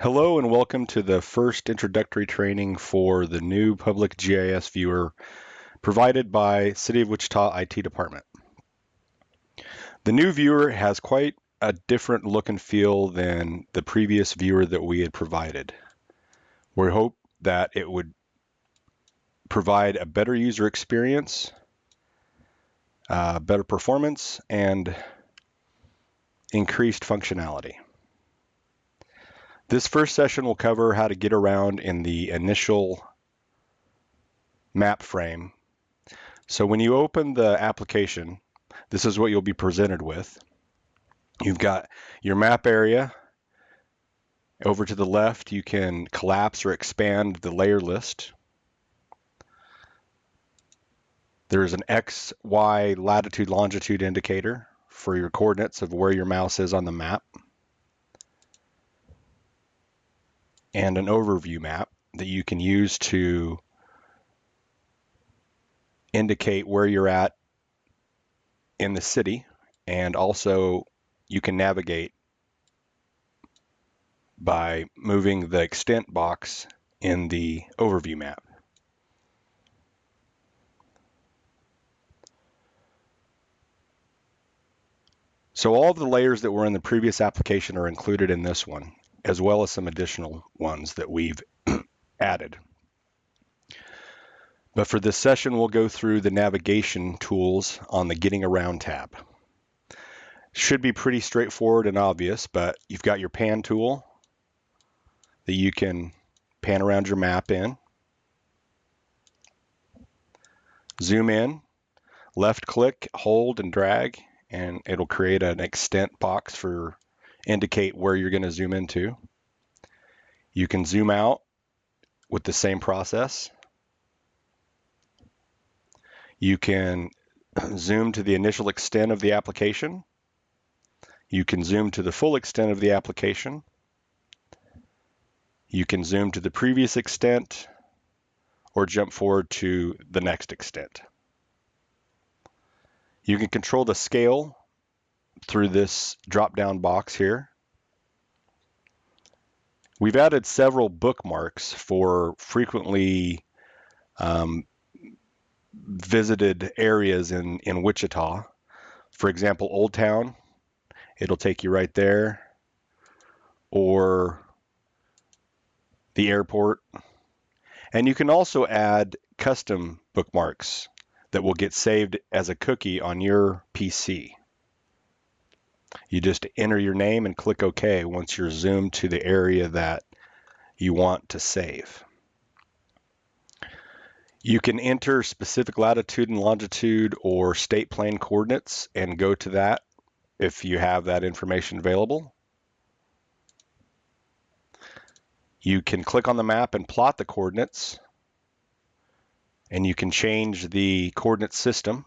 Hello and welcome to the first introductory training for the new public GIS viewer provided by City of Wichita IT Department. The new viewer has quite a different look and feel than the previous viewer that we had provided. We hope that it would provide a better user experience, better performance, and increased functionality. This first session will cover how to get around in the initial map frame. So when you open the application, this is what you'll be presented with. You've got your map area. Over to the left, you can collapse or expand the layer list. There's an X, Y, latitude, longitude indicator for your coordinates of where your mouse is on the map. And an overview map that you can use to indicate where you're at in the city, and also you can navigate by moving the extent box in the overview map. So all of the layers that were in the previous application are included in this one, as well as some additional ones that we've added. But for this session, we'll go through the navigation tools on the Getting Around tab. Should be pretty straightforward and obvious, but you've got your pan tool that you can pan around your map in. Zoom in, left click, hold and drag, and it'll create an extent box for indicate where you're going to zoom into. You can zoom out with the same process. You can zoom to the initial extent of the application. You can zoom to the full extent of the application. You can zoom to the previous extent or jump forward to the next extent. You can control the scale through this drop-down box here. We've added several bookmarks for frequently visited areas in Wichita. For example, Old Town, it'll take you right there, or the airport. And you can also add custom bookmarks that will get saved as a cookie on your PC. You just enter your name and click OK once you're zoomed to the area that you want to save. You can enter specific latitude and longitude or state plane coordinates and go to that if you have that information available. You can click on the map and plot the coordinates, and you can change the coordinate system.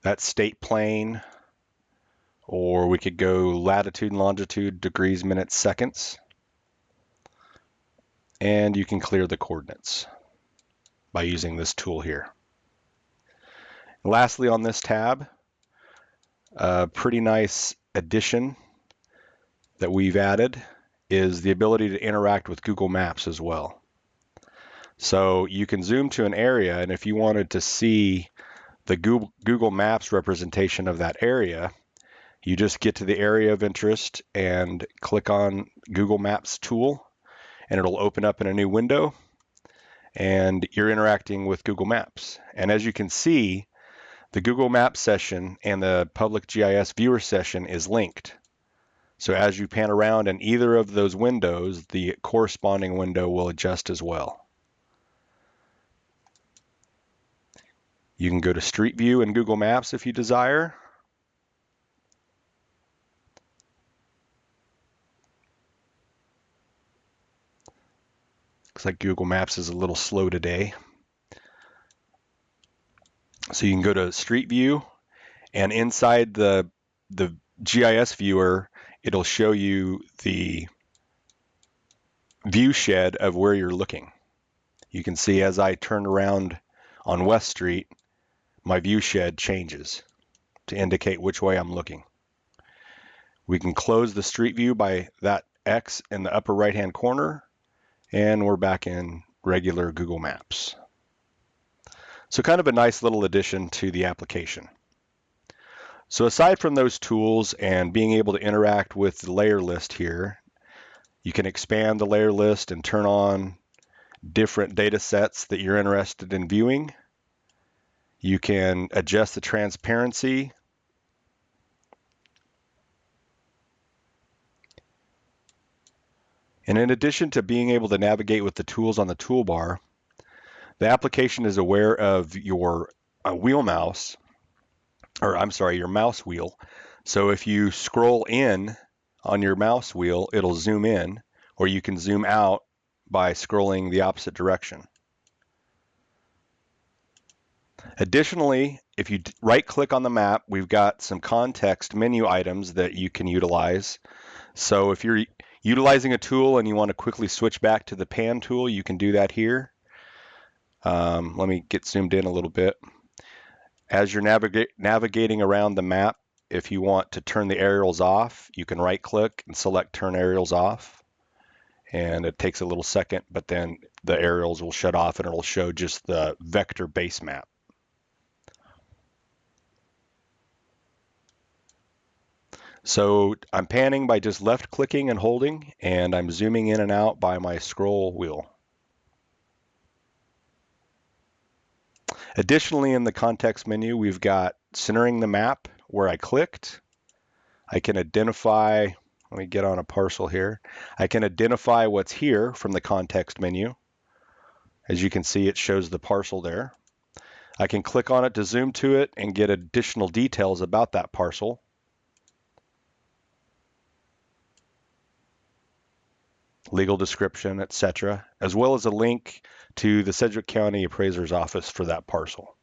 That's state plane, or we could go latitude and longitude, degrees, minutes, seconds. And you can clear the coordinates by using this tool here. Lastly, on this tab, a pretty nice addition that we've added is the ability to interact with Google Maps as well. So you can zoom to an area, and if you wanted to see the Google Maps representation of that area, you just get to the area of interest and click on Google Maps tool, and it'll open up in a new window, and you're interacting with Google Maps. And as you can see, the Google Maps session and the public GIS viewer session is linked. So as you pan around in either of those windows, the corresponding window will adjust as well. You can go to Street View in Google Maps if you desire. Looks like Google Maps is a little slow today. So you can go to Street View, and inside the GIS viewer, it'll show you the view shed of where you're looking. You can see as I turn around on West Street, my view shed changes to indicate which way I'm looking. We can close the Street View by that X in the upper right-hand corner, and we're back in regular Google Maps. So kind of a nice little addition to the application. So aside from those tools and being able to interact with the layer list here, you can expand the layer list and turn on different data sets that you're interested in viewing. You can adjust the transparency. And in addition to being able to navigate with the tools on the toolbar, the application is aware of your wheel mouse, or I'm sorry, your mouse wheel. So if you scroll in on your mouse wheel, it'll zoom in, or you can zoom out by scrolling the opposite direction. Additionally, if you right-click on the map, we've got some context menu items that you can utilize. So if you're utilizing a tool and you want to quickly switch back to the pan tool, you can do that here. Let me get zoomed in a little bit. As you're navigating around the map, if you want to turn the aerials off, you can right-click and select Turn Aerials Off. And it takes a little second, but then the aerials will shut off and it'll show just the vector base map. So I'm panning by just left-clicking and holding, and I'm zooming in and out by my scroll wheel. Additionally, in the context menu, we've got centering the map where I clicked. I can identify, let me get on a parcel here. I can identify what's here from the context menu. As you can see, it shows the parcel there. I can click on it to zoom to it and get additional details about that parcel. Legal description, etc., as well as a link to the Sedgwick County Appraiser's Office for that parcel.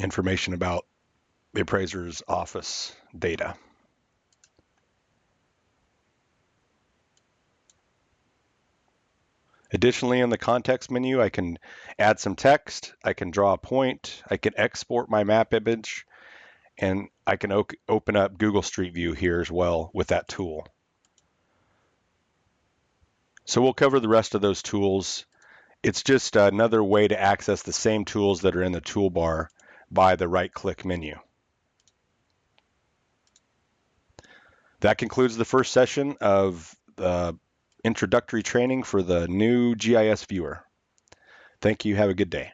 Information about the Appraiser's Office data. Additionally, in the context menu, I can add some text, I can draw a point, I can export my map image, and I can open up Google Street View here as well with that tool. So we'll cover the rest of those tools. It's just another way to access the same tools that are in the toolbar by the right-click menu. That concludes the first session of the introductory training for the new GIS viewer. Thank you. Have a good day.